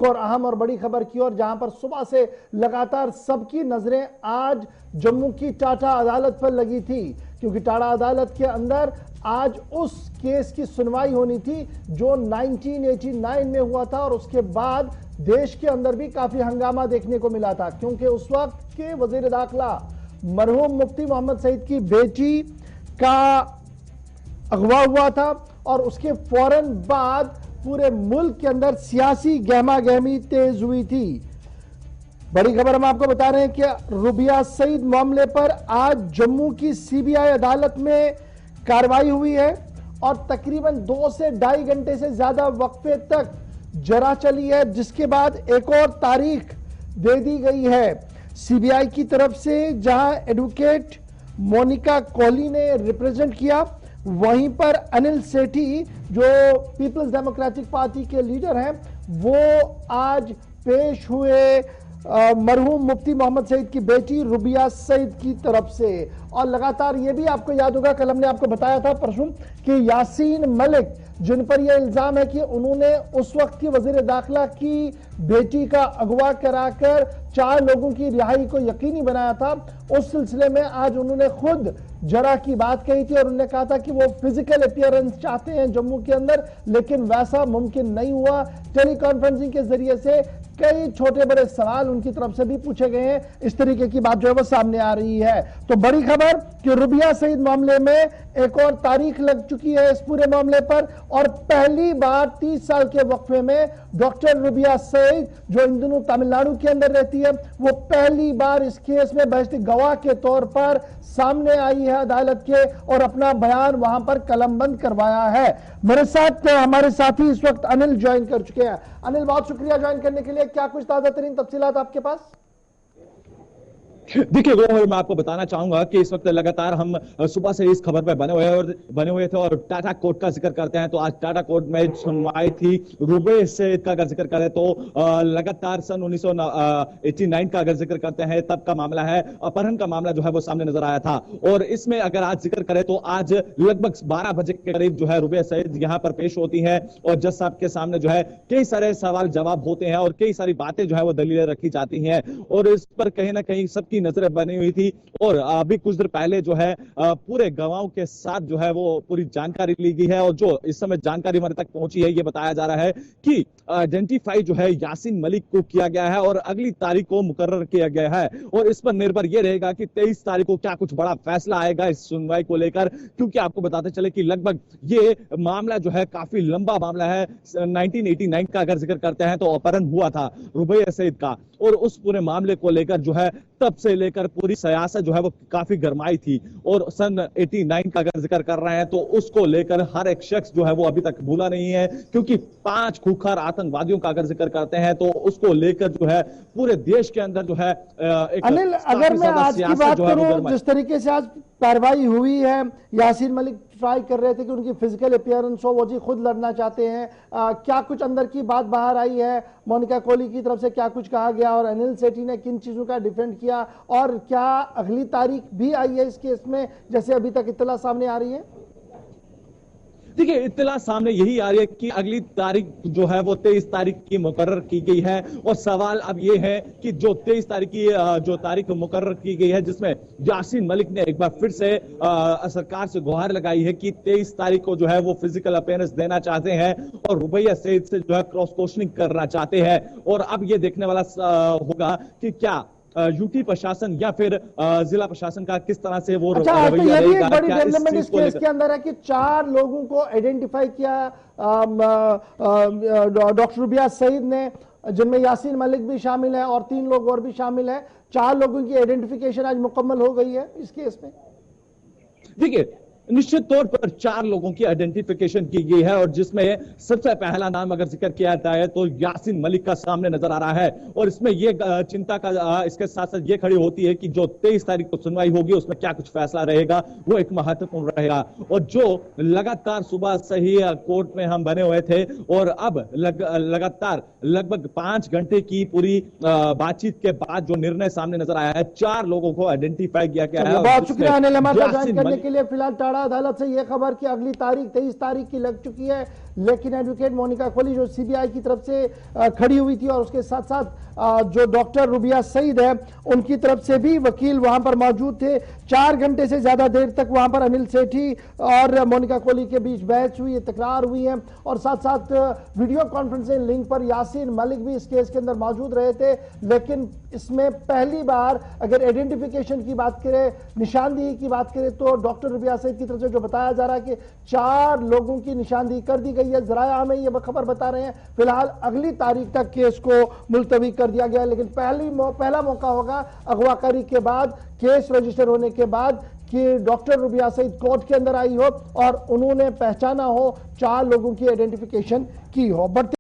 एक और अहम और बड़ी खबर की ओर, जहां पर सुबह से लगातार सबकी नजरें आज जम्मू की टाटा अदालत पर लगी थी, क्योंकि टाटा अदालत के अंदर आज उस केस की सुनवाई होनी थी जो 1989 में हुआ था, और उसके बाद देश के अंदर भी काफी हंगामा देखने को मिला था, क्योंकि उस वक्त के वजीर दाखिला मरहूम मुफ्ती मोहम्मद सईद की बेटी का अगवा हुआ था, और उसके फौरन बाद पूरे मुल्क के अंदर सियासी गहमा गहमी तेज हुई थी। बड़ी खबर हम आपको बता रहे हैं कि रुबिया सईद मामले पर आज जम्मू की सीबीआई अदालत में कार्रवाई हुई है, और तकरीबन 2 से ढाई घंटे से ज्यादा वक्फे तक जरा चली है, जिसके बाद एक और तारीख दे दी गई है सीबीआई की तरफ से, जहां एडवोकेट मोनिका कॉली ने रिप्रेजेंट किया, वहीं पर अनिल सेठी जो पीपल्स डेमोक्रेटिक पार्टी के लीडर हैं, वो आज पेश हुए मरहूम मुफ्ती मोहम्मद सईद की बेटी रुबिया सईद की तरफ से। और लगातार ये भी आपको याद होगा, कल हमने आपको बताया था परसों कि यासीन मलिक, जिन पर यह इल्जाम है कि उन्होंने उस वक्त की वजीर दाखिला की बेटी का अगवा कराकर 4 लोगों की रिहाई को यकीनी बनाया था, उस सिलसिले में आज उन्होंने खुद जरा की बात कही थी, और उन्होंने कहा था कि वो फिजिकल अपीयरेंस चाहते हैं जम्मू के अंदर, लेकिन वैसा मुमकिन नहीं हुआ। टेली कॉन्फ्रेंसिंग के जरिए से कई छोटे बड़े सवाल उनकी तरफ से भी पूछे गए हैं, इस तरीके की बात जो है वो सामने आ रही है। तो बड़ी खबर कि रुबिया सईद मामले में एक और तारीख लग चुकी है इस पूरे मामले पर, और पहली बार 30 साल के वक्फे में डॉक्टर रुबिया सईद, जो इन दिनों तमिलनाडु के अंदर रहती है, वो पहली बार इस केस में बहसती गवाह के तौर पर सामने आई है अदालत के, और अपना बयान वहां पर कलमबंद करवाया है। मेरे साथ हमारे साथी इस वक्त अनिल ज्वाइन कर चुके हैं। अनिल, बहुत शुक्रिया ज्वाइन करने के लिए। क्या कुछ ताजा तरीन तफसीलात आपके पास? देखिए वो मैं आपको बताना चाहूंगा कि इस वक्त लगातार हम सुबह से इस खबर पर बने हुए थे, और टाटा कोर्ट का जिक्र करते हैं तो आज टाटा कोर्ट में सुनवाई थी। रुबिया सईद का अगर जिक्र करें तो लगातार सन 1989 का अगर जिक्र करते हैं तब का मामला है, अपहरण का मामला जो है वो सामने नजर आया था। और इसमें अगर आज जिक्र करें तो आज लगभग 12 बजे के करीब जो है रुबिया सईद यहाँ पर पेश होती है, और जज साहब के सामने जो है कई सारे सवाल जवाब होते हैं, और कई सारी बातें जो है वो दलीलें रखी जाती हैं, और इस पर कहीं ना कहीं सबकी नजरें बनी हुई थी। और अभी कुछ देर पहले जो है पूरे गवाहों के साथ जो है वो पूरी जानकारी ली गई है, और जो इस समय जानकारी हमारे तक पहुंची है, ये बताया जा रहा है कि आइडेंटिफाई जो है यासीन मलिक को किया गया है, और अगली तारीख को मुकर्रर किया गया है, और इस पर निर्भर यह रहेगा कि 23 तारीख को क्या कुछ बड़ा फैसला आएगा इस सुनवाई को लेकर। क्योंकि आपको बताते चले कि लगभग ये मामला जो है काफी लंबा मामला है। 1989 का अगर जिक्र करते हैं तो अपहरण हुआ था रुबिया सईद का, और उस पूरे मामले को लेकर जो है तब से लेकर पूरी सियासत जो है वो काफी गरमाई थी। और सन 89 का अगर जिक्र कर रहे हैं तो उसको लेकर हर एक शख्स जो है वो अभी तक भूला नहीं है, क्योंकि 5 खूंखार आतंकवादियों का अगर जिक्र करते हैं तो उसको लेकर जो है पूरे देश के अंदर जो है अनिल, अगर मैं आज की बात करूं, जिस तरीके से आज कार्रवाई हुई है, यासीन मलिक ट्राई कर रहे थे कि उनकी फिजिकल अपीयरेंस हो, वो जी खुद लड़ना चाहते हैं, क्या कुछ अंदर की बात बाहर आई है? मोनिका कोहली की तरफ से क्या कुछ कहा गया, और अनिल सेठी ने किन चीजों का डिफेंड किया, और क्या अगली तारीख भी आई है इस केस में, जैसे अभी तक इत्तला सामने आ रही है? देखिए इत्तला सामने यही आ रही है कि अगली तारीख जो है वो 23 तारीख की मुकर्रर की गई है, और सवाल अब ये है कि जो 23 तारीख की जो तारीख मुकर्रर की गई है, जिसमें यासीन मलिक ने एक बार फिर से सरकार से गुहार लगाई है कि 23 तारीख को जो है वो फिजिकल अपीयरेंस देना चाहते हैं, और रुबिया सईद से जो है क्रॉस क्वेश्चनिंग करना चाहते हैं। और अब ये देखने वाला होगा कि क्या यूटी प्रशासन या फिर जिला प्रशासन का किस तरह से वो रवैया रहेगा। बड़ी डेवलपमेंट इस केस के अंदर है कि 4 लोगों को आइडेंटिफाई किया डॉक्टर रुबिया सईद ने, जिनमें यासीन मलिक भी शामिल है और 3 लोग और भी शामिल है। 4 लोगों की आइडेंटिफिकेशन आज मुकम्मल हो गई है इस केस में। देखिए निश्चित तौर पर 4 लोगों की आइडेंटिफिकेशन की गई है, और जिसमें सबसे पहला नाम अगर जिक्र किया जाता है तो यासीन मलिक का सामने नजर आ रहा है। और इसमें ये चिंता का इसके साथ साथ ये खड़ी होती है कि जो 23 तारीख को सुनवाई होगी उसमें क्या कुछ फैसला रहेगा, वो एक महत्वपूर्ण रहेगा। और जो लगातार सुबह से ही कोर्ट में हम बने हुए थे, और अब लगातार लगभग 5 घंटे की पूरी बातचीत के बाद जो निर्णय सामने नजर आया है, 4 लोगों को आइडेंटिफाई किया गया है। बहुत शुक्रिया अनिल हमारे साथ ज्वाइन करने के लिए। फिलहाल टाटा अदालत से यह खबर कि अगली तारीख 23 तारीख की लग चुकी है, लेकिन एडवोकेट मोनिका कोहली जो सीबीआई की तरफ से खड़ी हुई थी और उसके साथ साथ जो डॉक्टर रुबिया सईद है उनकी तरफ से भी वकील वहां पर मौजूद थे। 4 घंटे से ज्यादा देर तक वहां पर अनिल सेठी और मोनिका कोहली के बीच बहस हुई है, तकरार हुई है और साथ साथ वीडियो कॉन्फ्रेंसिंग लिंक पर यासीन मलिक भी इस केस के अंदर मौजूद रहे थे। लेकिन इसमें पहली बार अगर आइडेंटिफिकेशन की बात करें, निशानदेही की बात करें, तो डॉक्टर रुबिया सईद की तरफ से जो बताया जा रहा है कि 4 लोगों की निशानदेही कर दी गई है। जराया हमें ये खबर बता रहे हैं फिलहाल अगली तारीख तक केस को मुलतवी कर दिया गया, लेकिन पहला मौका होगा अगवाकारी के बाद, केस रजिस्टर होने के बाद कि डॉक्टर रुबिया सईद कोर्ट के अंदर आई हो और उन्होंने पहचाना हो, 4 लोगों की आइडेंटिफिकेशन की हो।